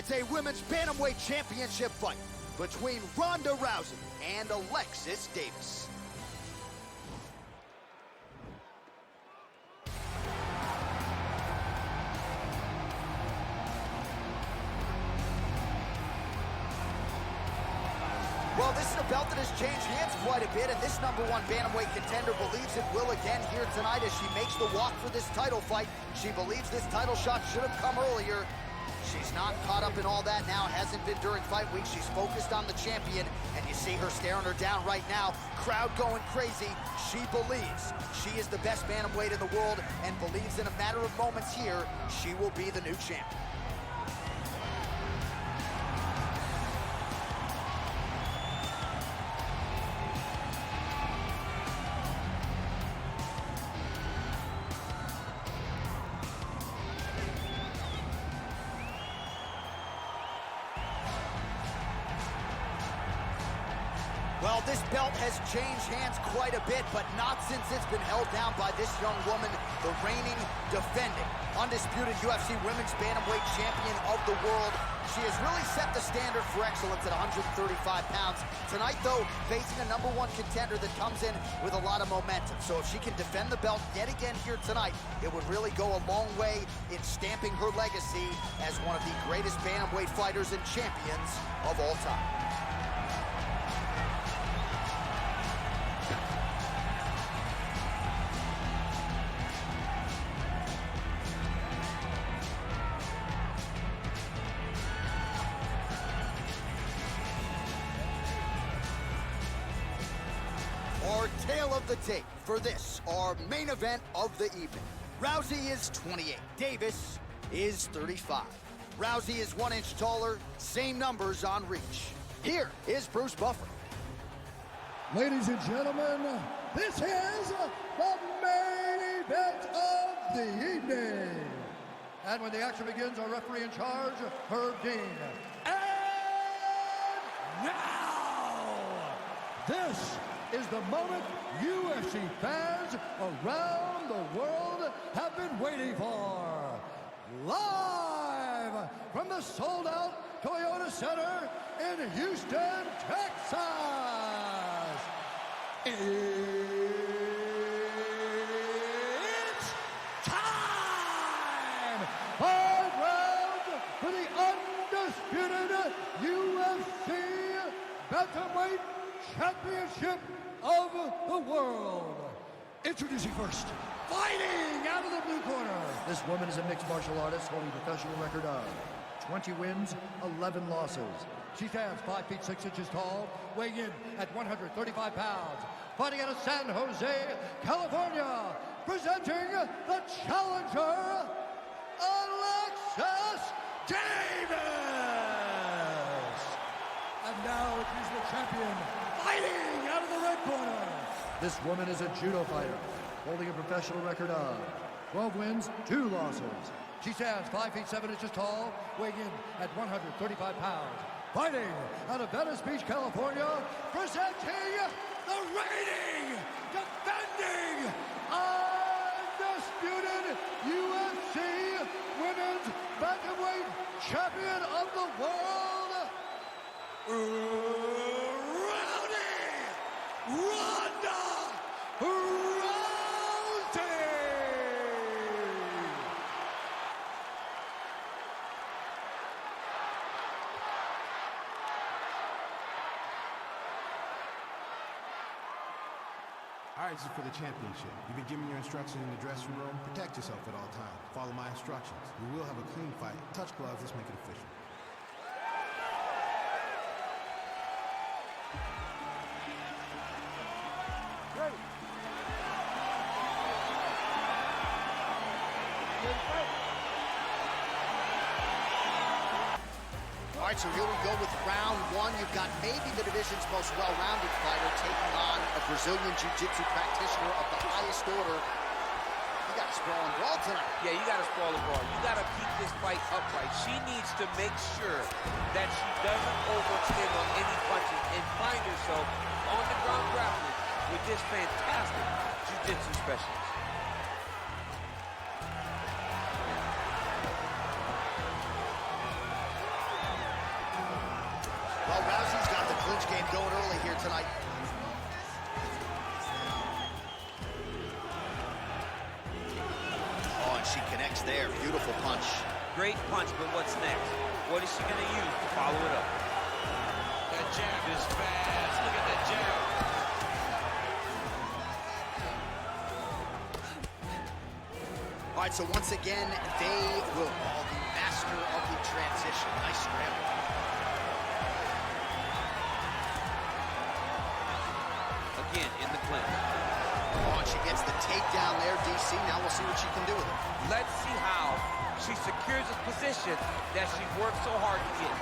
It's a women's bantamweight championship fight between Ronda Rousey and Alexis Davis. Well, this is a belt that has changed hands quite a bit, and this #1 bantamweight contender believes it will again here tonight as she makes the walk for this title fight. She believes this title shot should have come earlier. She's not caught up in all that now, hasn't been during fight week. She's focused on the champion, and you see her staring her down right now. Crowd going crazy. She believes she is the best bantamweight in the world and believes in a matter of moments here, she will be the new champion. Well, this belt has changed hands quite a bit, but not since it's been held down by this young woman, the reigning, defending, undisputed UFC Women's Bantamweight Champion of the world. She has really set the standard for excellence at 135 pounds. Tonight, though, facing a #1 contender that comes in with a lot of momentum. So if she can defend the belt yet again here tonight, it would really go a long way in stamping her legacy as one of the greatest bantamweight fighters and champions of all time. Our tale of the tape for this, our main event of the evening. Rousey is 28, Davis is 35. Rousey is 1 inch taller, same numbers on reach. Here is Bruce Buffer. Ladies and gentlemen, this is the main event of the evening. And when the action begins, our referee in charge, Herb Dean. And now, this is the moment UFC fans around the world have been waiting for. Live from the sold-out Toyota Center in Houston, Texas. It's time! 5 rounds for the undisputed UFC Bantamweight Championship of the world. Introducing first, fighting out of the blue corner. This woman is a mixed martial artist holding a professional record of 20 wins, 11 losses. She stands 5 feet 6 inches tall, weighing in at 135 pounds. Fighting out of San Jose, California, presenting the challenger, Alexis Davis. And now it is the champion, fighting out of the red corner. This woman is a judo fighter, holding a professional record of 12 wins, 2 losses. She stands 5 feet 7 inches tall, weighing in at 135 pounds. Fighting out of Venice Beach, California, presenting the reigning, defending, undisputed UFC Women's Bantamweight Champion of the world, Ronda Rousey! All right, this is for the championship. You've been given your instructions in the dressing room. Protect yourself at all times. Follow my instructions. We will have a clean fight. Touch gloves. Let's make it official. Ready. All right, so here we go with round 1. You've got maybe the division's most well-rounded fighter taking on a Brazilian Jiu-Jitsu practitioner of the highest order. You got to sprawl and brawl tonight. Yeah, you got to sprawl and brawl. You got to keep this fight upright. She needs to make sure that she doesn't overextend on any punches and find herself on the ground grappling with this fantastic Jiu-Jitsu specialist. tonight. Oh, and she connects there. Beautiful punch. Great punch, but what's next? What is she going to use to follow it up? That jab is fast. Look at that jab. All right, so once again, they will call the master of the transition. Nice scramble. Again, in the clinch. Oh, and she gets the takedown there, DC. Now we'll see what she can do with it. Let's see how she secures this position that she worked so hard to get.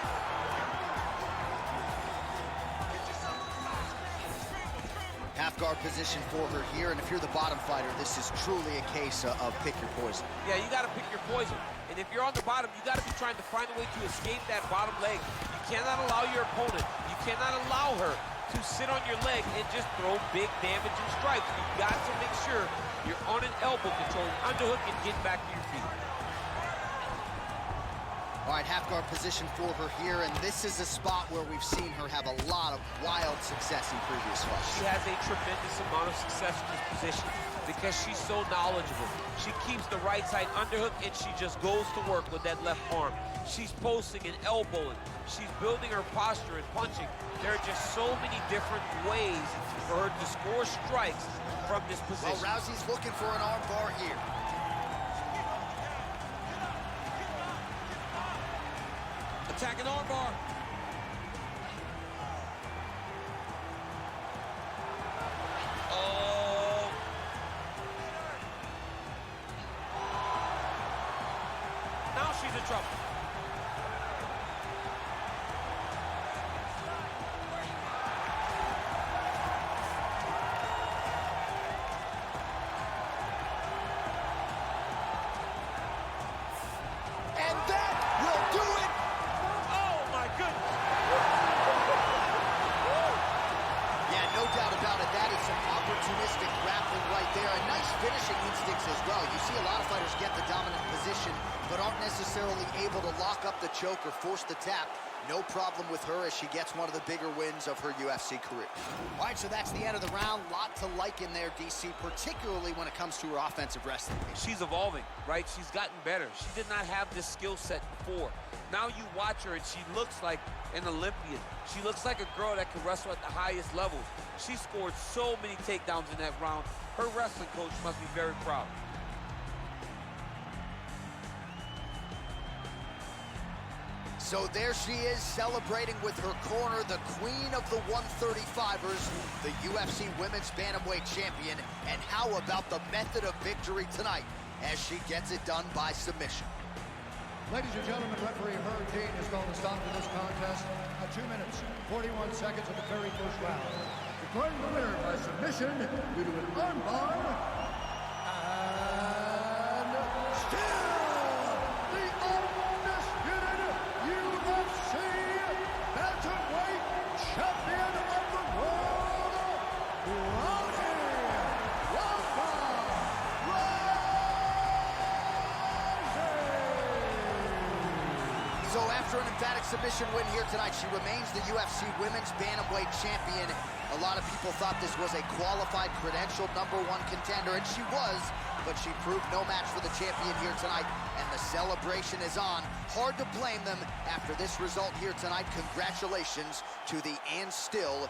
Half guard position for her here, and if you're the bottom fighter, this is truly a case of pick your poison. Yeah, you got to pick your poison. And if you're on the bottom, you got to be trying to find a way to escape that bottom leg. You cannot allow your opponent, you cannot allow her to sit on your leg and just throw big damaging strikes. You've got to make sure you're on an elbow control, underhook, and get back to your feet. All right, half guard position for her here, and this is a spot where we've seen her have a lot of wild success in previous fights. She has a tremendous amount of success in this position because she's so knowledgeable. She keeps the right side underhook, and she just goes to work with that left arm. She's posting and elbowing. She's building her posture and punching. There are just so many different ways for her to score strikes from this position. Well, Rousey's looking for an arm bar here. Attacking armbar. Oh. Now she's in trouble. And that will do it. Yeah, no doubt about it. That is some opportunistic grappling right there. And nice finishing instincts as well. You see a lot of fighters get the dominant position, but aren't necessarily able to lock up the choke or force the tap. No problem with her as she gets one of the bigger wins of her UFC career. All right, so that's the end of the round. Lot to like in there, DC, particularly when it comes to her offensive wrestling. She's evolving, right? She's gotten better. She did not have this skill set before. Now you watch her and she looks like an Olympian. She looks like a girl that can wrestle at the highest levels. She scored so many takedowns in that round. Her wrestling coach must be very proud. So there she is, celebrating with her corner, the queen of the 135ers, the UFC Women's Bantamweight Champion. And how about the method of victory tonight as she gets it done by submission? Ladies and gentlemen, referee Herb Dean has called a stop to this contest at 2 minutes, 41 seconds of the very first round. Declaring the winner by submission due to an armbar, and still the undisputed UFC Bantamweight Champion of the world, So after an emphatic submission win here tonight, she remains the UFC Women's Bantamweight Champion. A lot of people thought this was a qualified, credentialed #1 contender, and she was, but she proved no match for the champion here tonight, and the celebration is on. Hard to blame them after this result here tonight. Congratulations to the and still